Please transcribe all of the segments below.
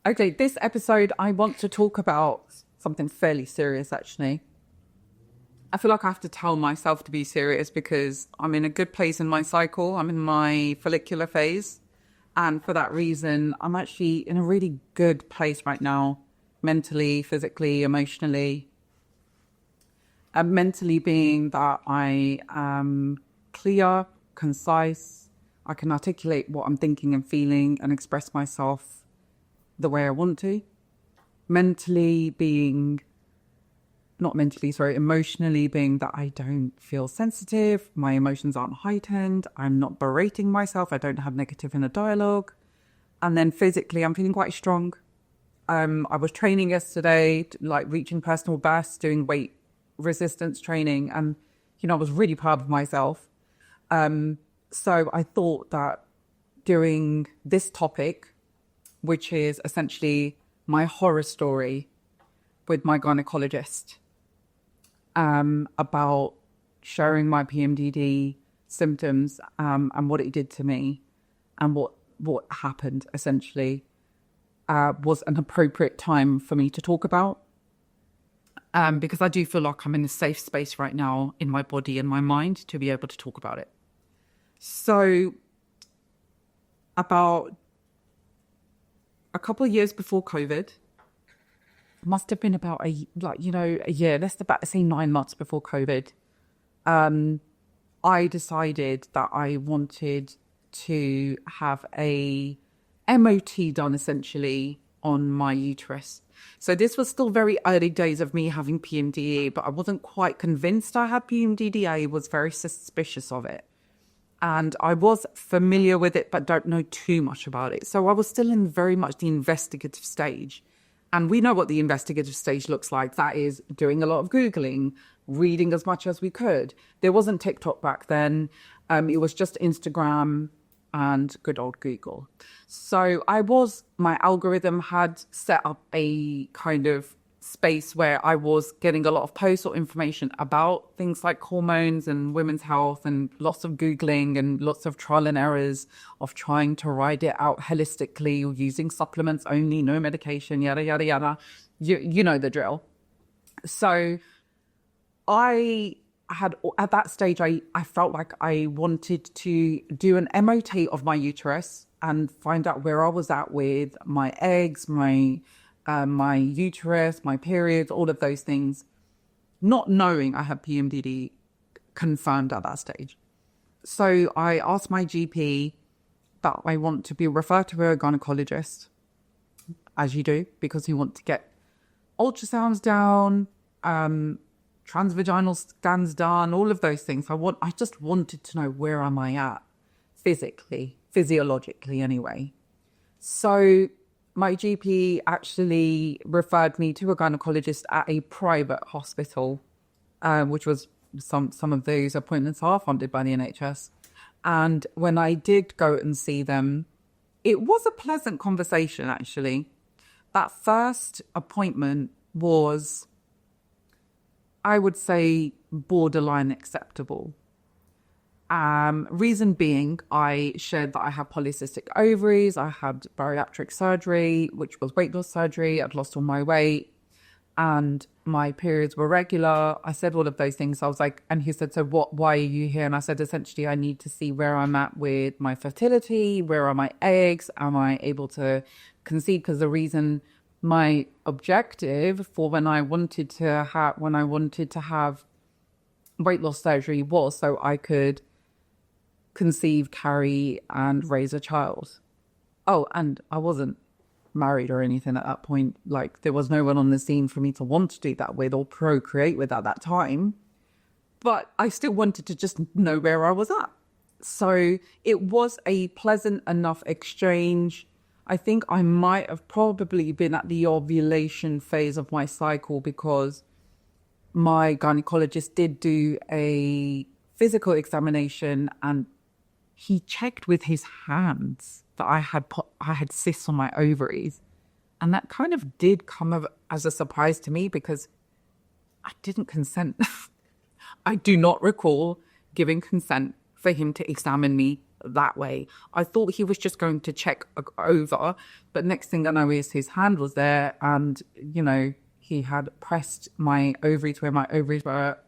Okay, this episode, I want to talk about something fairly serious, actually. I feel like I have to tell myself to be serious because I'm in a good place in my cycle. I'm in my follicular phase. And for that reason, I'm actually in a really good place right now, mentally, physically, emotionally. And mentally being that I am clear, concise, I can articulate what I'm thinking and feeling and express myself the way I want to. Mentally being, not mentally, sorry, emotionally being that I don't feel sensitive, my emotions aren't heightened, I'm not berating myself, I don't have negative inner dialogue. And then physically, I'm feeling quite strong. I was training yesterday, like reaching personal best, doing weight resistance training, and I was really proud of myself. So I thought that during this topic, which is essentially my horror story with my gynecologist, about sharing my PMDD symptoms, and what it did to me and what happened essentially, was an appropriate time for me to talk about. Because I do feel like I'm in a safe space right now in my body and my mind to be able to talk about it. So about a couple of years before COVID, must have been about a year, let's about say 9 months before COVID, I decided that I wanted to have a MOT done essentially on my uterus. So this was still very early days of me having PMDD, but I wasn't quite convinced I had PMDD. I was very suspicious of it. And I was familiar with it, but don't know too much about it. So I was still in very much the investigative stage. And we know what the investigative stage looks like. That is doing a lot of Googling, reading as much as we could. There wasn't TikTok back then. It was just Instagram and good old Google. So my algorithm had set up a kind of space where I was getting a lot of posts or information about things like hormones and women's health, and lots of Googling and lots of trial and errors of trying to ride it out holistically or using supplements only, no medication, yada, yada, yada. You know the drill. So I had, at that stage, I felt like I wanted to do an MOT of my uterus and find out where I was at with my eggs, my uterus, my periods, all of those things, not knowing I had PMDD confirmed at that stage. So I asked my GP that I want to be referred to a gynecologist, as you do, because you want to get ultrasounds down, transvaginal scans done, all of those things. I just wanted to know, where am I at physically, physiologically anyway. So my GP actually referred me to a gynecologist at a private hospital, which was some of those appointments are funded by the NHS. And when I did go and see them, it was a pleasant conversation, actually. That first appointment was, I would say, borderline acceptable. Reason being, I shared that I had polycystic ovaries, I had bariatric surgery, which was weight loss surgery, I'd lost all my weight, and my periods were regular. I said all of those things. I was like, and he said, so why are you here? And I said, essentially, I need to see where I'm at with my fertility, where are my eggs, am I able to conceive? Because the reason, my objective for when I wanted to have weight loss surgery was so I could conceive, carry, and raise a child. Oh, and I wasn't married or anything at that point. Like, there was no one on the scene for me to want to do that with or procreate with at that time. But I still wanted to just know where I was at. So it was a pleasant enough exchange. I think I might have probably been at the ovulation phase of my cycle, because my gynecologist did do a physical examination and he checked with his hands that I had cysts on my ovaries. And that kind of did come as a surprise to me, because I didn't consent. I do not recall giving consent for him to examine me that way. I thought he was just going to check over, but next thing I know is his hand was there, and he had pressed my ovary to where my ovaries were,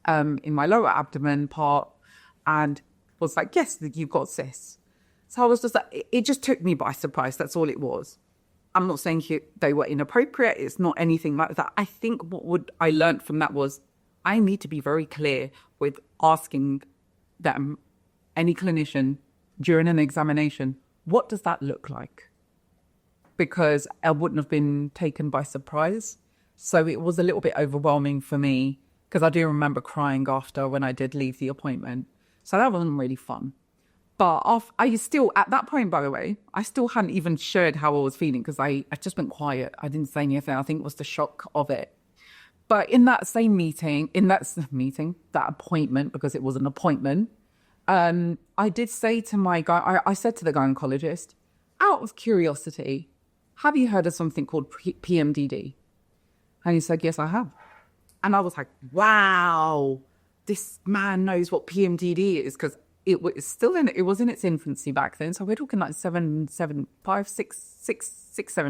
in my lower abdomen part, and was like, yes, you've got cysts. So I was just like, it just took me by surprise. That's all it was. I'm not saying they were inappropriate. It's not anything like that. I think what I learned from that was I need to be very clear with asking them, any clinician, during an examination, what does that look like? Because I wouldn't have been taken by surprise. So it was a little bit overwhelming for me, because I do remember crying after when I did leave the appointment. So that wasn't really fun. But I still, at that point, by the way, I still hadn't even shared how I was feeling, because I just went quiet. I didn't say anything. I think it was the shock of it. But in that same meeting, that appointment, because it was an appointment, I did say to I said to the gynecologist, out of curiosity, have you heard of something called PMDD? And he said, yes, I have. And I was like, wow, this man knows what PMDD is, because it was in its infancy back then. So we're talking like 7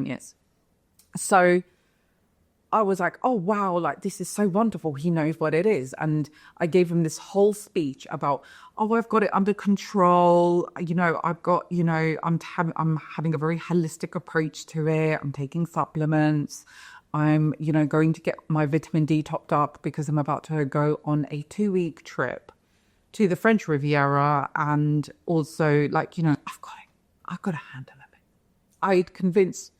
years. So I was like, oh, wow, like this is so wonderful. He knows what it is. And I gave him this whole speech about, oh, I've got it under control. I've got, I'm having a very holistic approach to it. I'm taking supplements. I'm, going to get my vitamin D topped up, because I'm about to go on a 2-week trip to the French Riviera, and also I've got a handle of it. I'd convinced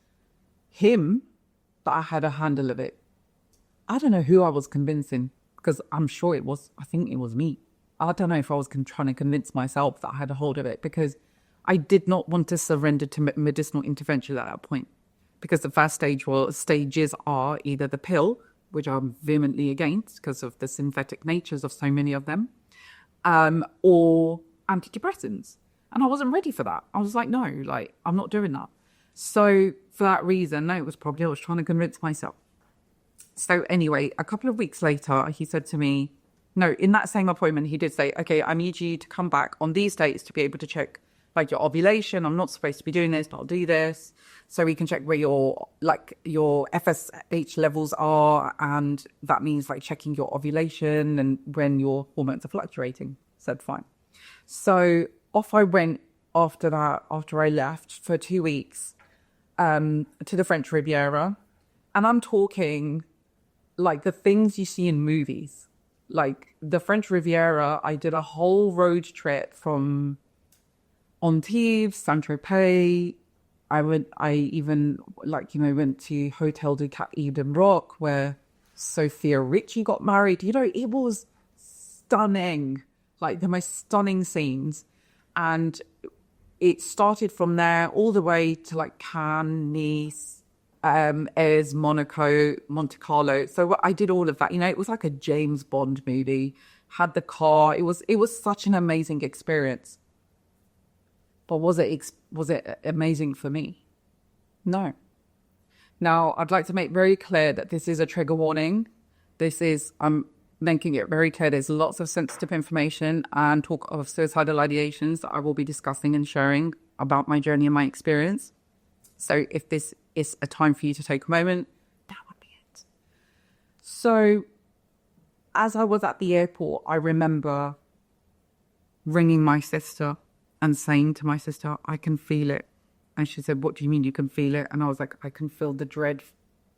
him that I had a handle of it. I don't know who I was convincing, because I think it was me. I don't know if I was trying to convince myself that I had a hold of it, because I did not want to surrender to medicinal intervention at that point. Because the first stages are either the pill, which I'm vehemently against because of the synthetic natures of so many of them, or antidepressants. And I wasn't ready for that. I was like, no, I'm not doing that. So for that reason, I was trying to convince myself. So anyway, a couple of weeks later, he said to me, no, in that same appointment, he did say, okay, I need you to come back on these dates to be able to check your ovulation. I'm not supposed to be doing this, but I'll do this. So we can check where your FSH levels are. And that means checking your ovulation and when your hormones are fluctuating. Said fine. So off I went after that, after I left for 2 weeks, to the French Riviera. And I'm talking the things you see in movies. The French Riviera, I did a whole road trip from Antibes, Saint-Tropez. I even went to Hotel du Cap Eden Rock, where Sophia Richie got married. It was stunning, the most stunning scenes. And it started from there all the way to Cannes, Nice, Aires, Monaco, Monte Carlo. So I did all of that. It was like a James Bond movie. Had the car. It was such an amazing experience. But was it amazing for me? No. Now, I'd like to make very clear that this is a trigger warning. I'm making it very clear there's lots of sensitive information and talk of suicidal ideations that I will be discussing and sharing about my journey and my experience. So if this is a time for you to take a moment, that would be it. So as I was at the airport, I remember ringing my sister and saying to my sister, I can feel it. And she said, what do you mean you can feel it? And I was like, I can feel the dread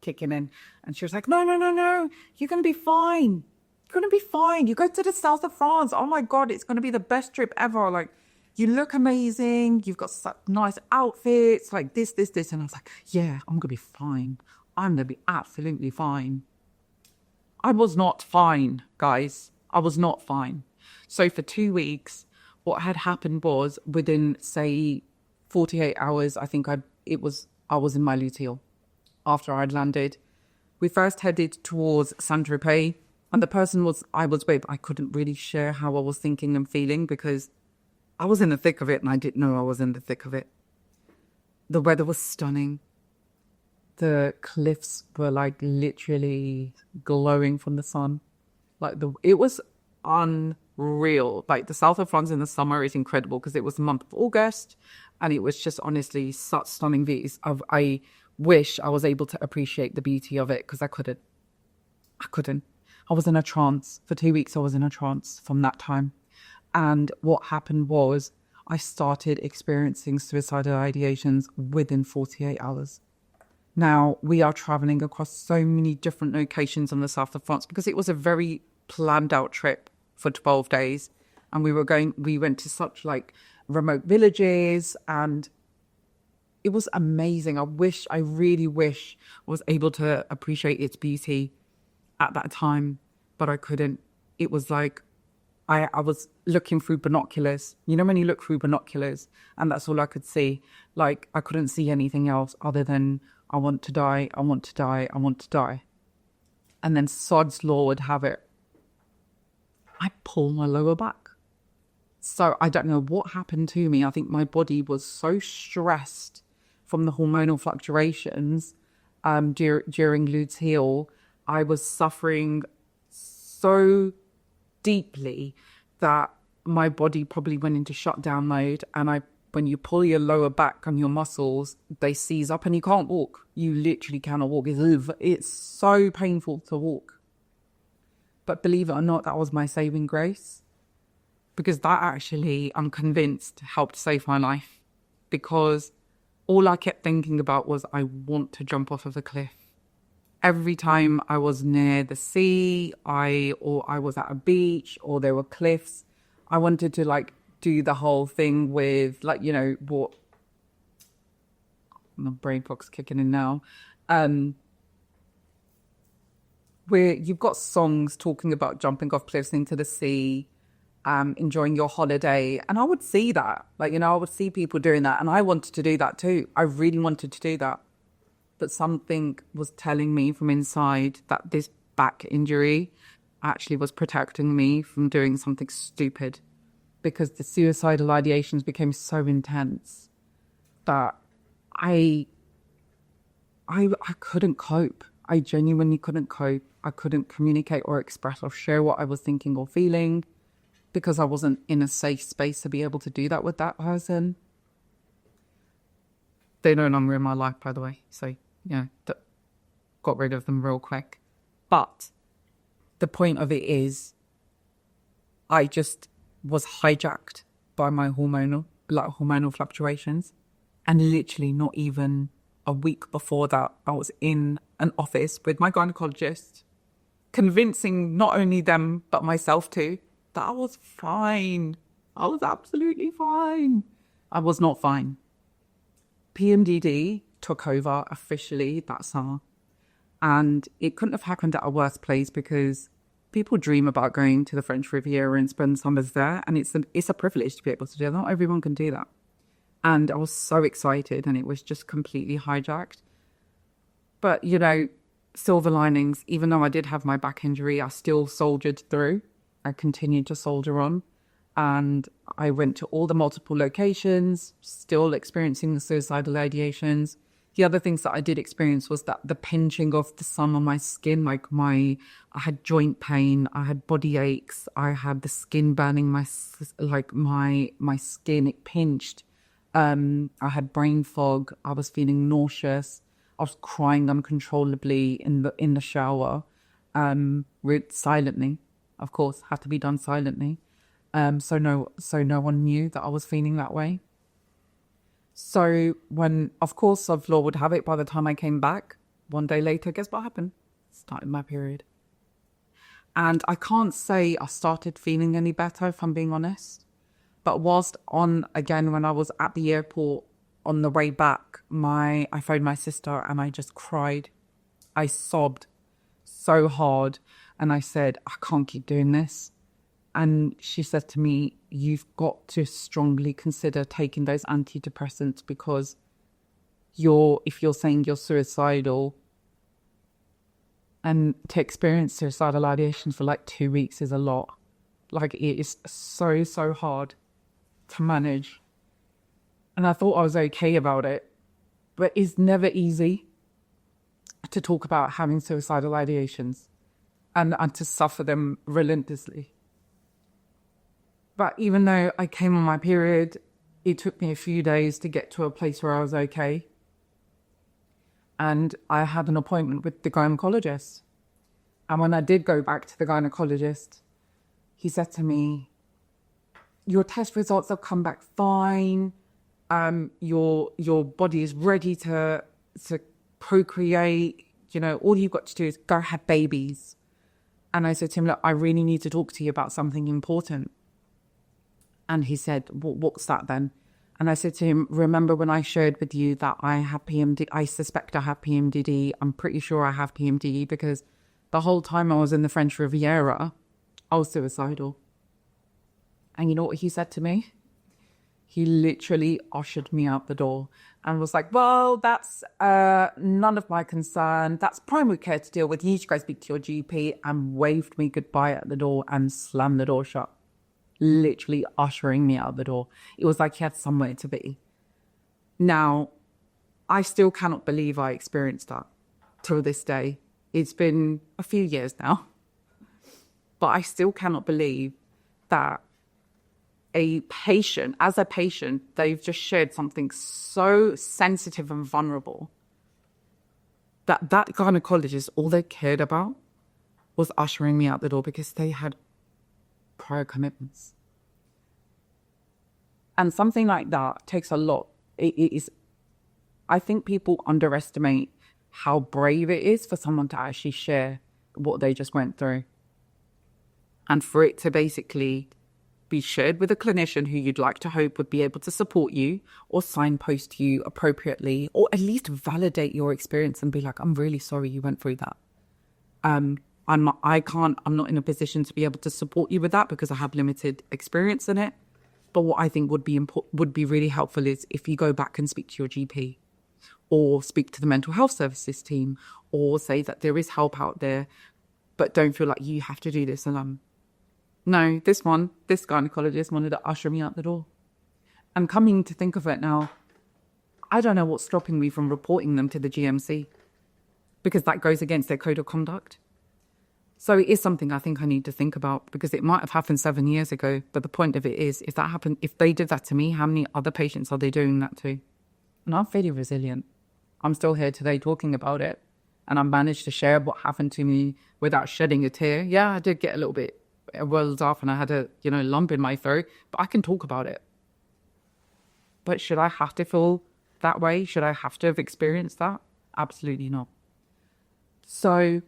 kicking in. And she was like, no, you're going to be fine. You're going to be fine. You go to the south of France. Oh my God, it's going to be the best trip ever. You look amazing. You've got such nice outfits, this. And I was like, yeah, I'm going to be fine. I'm going to be absolutely fine. I was not fine, guys. I was not fine. So for 2 weeks, what had happened was within, say, 48 hours, I think I was in my luteal after I'd landed. We first headed towards Saint-Tropez, and the person I was with, I couldn't really share how I was thinking and feeling because I was in the thick of it and I didn't know I was in the thick of it. The weather was stunning. The cliffs were literally glowing from the sun. It was unreal. real. Like the south of France in the summer is incredible because it was the month of August and it was just honestly such stunning views. I wish I was able to appreciate the beauty of it because I couldn't. I was in a trance. For 2 weeks I was in a trance from that time. And what happened was I started experiencing suicidal ideations within 48 hours. Now, we are traveling across so many different locations in the south of France because it was a very planned out trip for 12 days. And we went to such like remote villages and it was amazing. I really wish I was able to appreciate its beauty at that time, but I couldn't. It was like, I was looking through binoculars. You know when you look through binoculars and that's all I could see? Like, I couldn't see anything else other than I want to die, I want to die, I want to die. And then sod's law would have it. I pulled my lower back. So I don't know what happened to me. I think my body was so stressed from the hormonal fluctuations during luteal. I was suffering so deeply that my body probably went into shutdown mode. And when you pull your lower back and your muscles, they seize up and you can't walk. You literally cannot walk. It's so painful to walk. But believe it or not, that was my saving grace. Because that actually, I'm convinced, helped save my life. Because all I kept thinking about was, I want to jump off of a cliff. Every time I was near the sea, I was at a beach or there were cliffs, I wanted to like do the whole thing with like, you know, what my brain fog's kicking in now. Where you've got songs talking about jumping off cliffs into the sea, enjoying your holiday. And I would see that, like, you know, I would see people doing that and I wanted to do that too. I really wanted to do that. But something was telling me from inside that this back injury actually was protecting me from doing something stupid because the suicidal ideations became so intense that I couldn't cope. I genuinely couldn't cope. I couldn't communicate or express or share what I was thinking or feeling because I wasn't in a safe space to be able to do that with that person. They're no longer in my life, by the way. So, yeah, got rid of them real quick. But the point of it is I just was hijacked by my hormonal fluctuations. And literally not even a week before that, I was in an office with my gynecologist, convincing not only them, but myself too, that I was fine. I was absolutely fine. I was not fine. PMDD took over officially that summer. And it couldn't have happened at a worse place because people dream about going to the French Riviera and spend summers there. And it's a privilege to be able to do that. Not everyone can do that. And I was so excited and it was just completely hijacked. But, you know, silver linings, even though I did have my back injury, I still soldiered through. I continued to soldier on. And I went to all the multiple locations, still experiencing the suicidal ideations. The other things that I did experience was that the pinching of the sun on my skin, like I had joint pain, I had body aches, I had the skin burning my skin, it pinched. I had brain fog, I was feeling nauseous, I was crying uncontrollably in the shower, silently, of course, had to be done silently. So no one knew that I was feeling that way. So when, of course, of law would have it, by the time I came back, one day later, guess what happened? Started my period. And I can't say I started feeling any better, if I'm being honest. But whilst when I was at the airport on the way back, I phoned my sister and I just cried. I sobbed so hard. And I said, I can't keep doing this. And she said to me, you've got to strongly consider taking those antidepressants because if you're saying you're suicidal, and to experience suicidal ideation for like 2 weeks is a lot. Like it is so, so hard to manage. And I thought I was okay about it, but it's never easy to talk about having suicidal ideations and to suffer them relentlessly. But even though I came on my period, it took me a few days to get to a place where I was okay. And I had an appointment with the gynecologist. And when I did go back to the gynecologist, he said to me, your test results have come back fine. Your body is ready to procreate. You know, all you've got to do is go have babies. And I said to him, look, I really need to talk to you about something important. And he said, what's that then? And I said to him, remember when I shared with you that I have PMDD, I suspect I have PMDD. I'm pretty sure I have PMDD because the whole time I was in the French Riviera, I was suicidal. And you know what he said to me? He literally ushered me out the door and was like, well, that's none of my concern. That's primary care to deal with. You need to go speak to your GP, and waved me goodbye at the door and slammed the door shut. Literally ushering me out the door. It was like he had somewhere to be. Now, I still cannot believe I experienced that till this day. It's been a few years now. But I still cannot believe that as a patient, they've just shared something so sensitive and vulnerable that gynecologist, all they cared about was ushering me out the door because they had prior commitments. And something like that takes a lot. I think people underestimate how brave it is for someone to actually share what they just went through. And for it to basically be shared with a clinician who you'd like to hope would be able to support you or signpost you appropriately, or at least validate your experience and be like, I'm really sorry you went through that. I'm not in a position to be able to support you with that because I have limited experience in it. But what I think would be really helpful is if you go back and speak to your GP or speak to the mental health services team or say that there is help out there, but don't feel like you have to do this alone. No, this gynecologist wanted to usher me out the door. And coming to think of it now, I don't know what's stopping me from reporting them to the GMC because that goes against their code of conduct. So it is something I think I need to think about because it might have happened 7 years ago. But the point of it is, if they did that to me, how many other patients are they doing that to? And I'm fairly resilient. I'm still here today talking about it. And I managed to share what happened to me without shedding a tear. Yeah, I did get a little bit welled up and I had a lump in my throat, but I can talk about it. But should I have to feel that way? Should I have to have experienced that? Absolutely not. So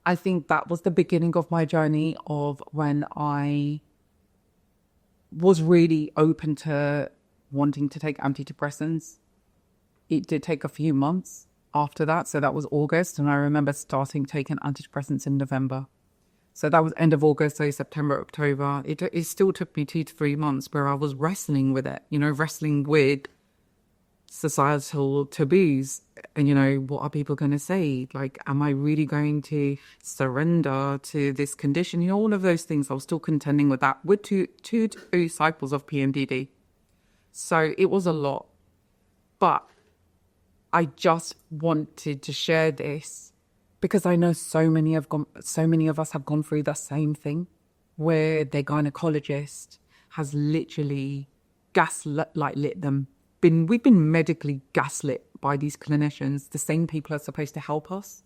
I think that was the beginning of my journey of when I was really open to wanting to take antidepressants. It did take a few months after that. So that was August. And I remember starting taking antidepressants in November. So that was end of August, so September, October. It still took me 2 to 3 months where I was wrestling with it, wrestling with societal taboos. And, what are people going to say? Like, am I really going to surrender to this condition? All of those things. I was still contending with that with two cycles of PMDD. So it was a lot. But I just wanted to share this because I know so many of us have gone through the same thing where their gynecologist has literally gaslit them. We've been medically gaslit by these clinicians. The same people are supposed to help us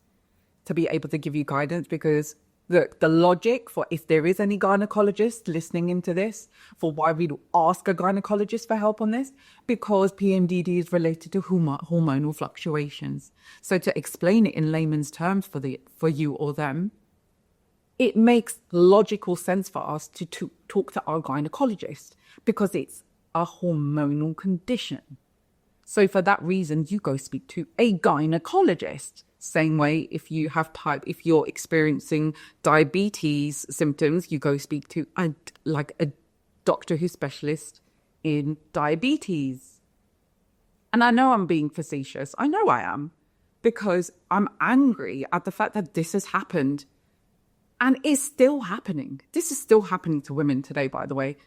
to be able to give you guidance because the logic for if there is any gynecologist listening into this, for why we'd ask a gynecologist for help on this, because PMDD is related to hormonal fluctuations. So to explain it in layman's terms for you or them, it makes logical sense for us to talk to our gynecologist because it's a hormonal condition. So for that reason, you go speak to a gynecologist. Same way, if you're experiencing diabetes symptoms, you go speak to a doctor who's specialist in diabetes. And I know I'm being facetious. I know I am, because I'm angry at the fact that this has happened and is still happening. This is still happening to women today, by the way.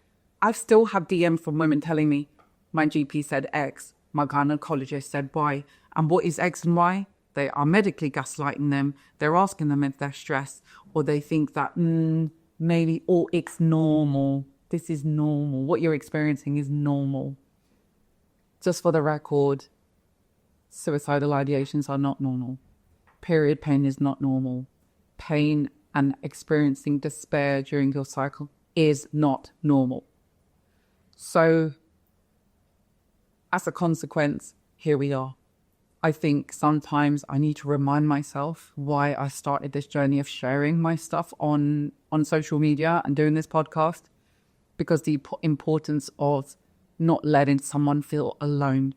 I've still had DMs from women telling me, my GP said X, my gynecologist said Y. And what is X and Y? They are medically gaslighting them. They're asking them if they're stressed, or they think that maybe, or it's normal. This is normal. What you're experiencing is normal. Just for the record, suicidal ideations are not normal. Period pain is not normal. Pain and experiencing despair during your cycle is not normal. So, as a consequence, here we are. I think sometimes I need to remind myself why I started this journey of sharing my stuff on social media and doing this podcast, because the importance of not letting someone feel alone,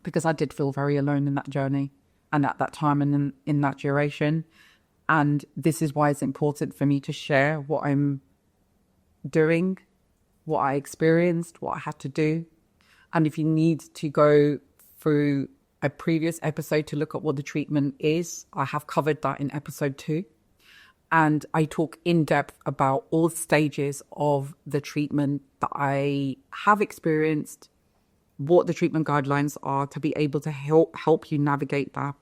because I did feel very alone in that journey and at that time and in that duration. And this is why it's important for me to share what I'm doing, what I experienced, what I had to do. And if you need to go through a previous episode to look at what the treatment is, I have covered that in episode 2. And I talk in depth about all stages of the treatment that I have experienced, what the treatment guidelines are to be able to help you navigate that.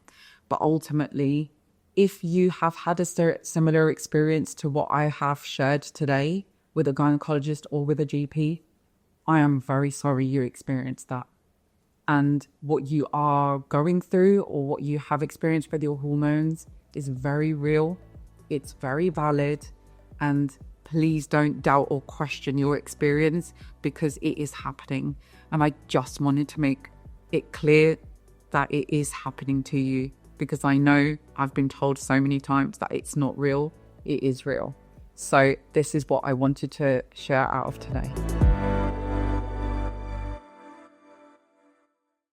But ultimately, if you have had a similar experience to what I have shared today with a gynecologist or with a GP, I am very sorry you experienced that. And what you are going through or what you have experienced with your hormones is very real. It's very valid. And please don't doubt or question your experience, because it is happening. And I just wanted to make it clear that it is happening to you, because I know I've been told so many times that it's not real. It is real. So this is what I wanted to share out of today.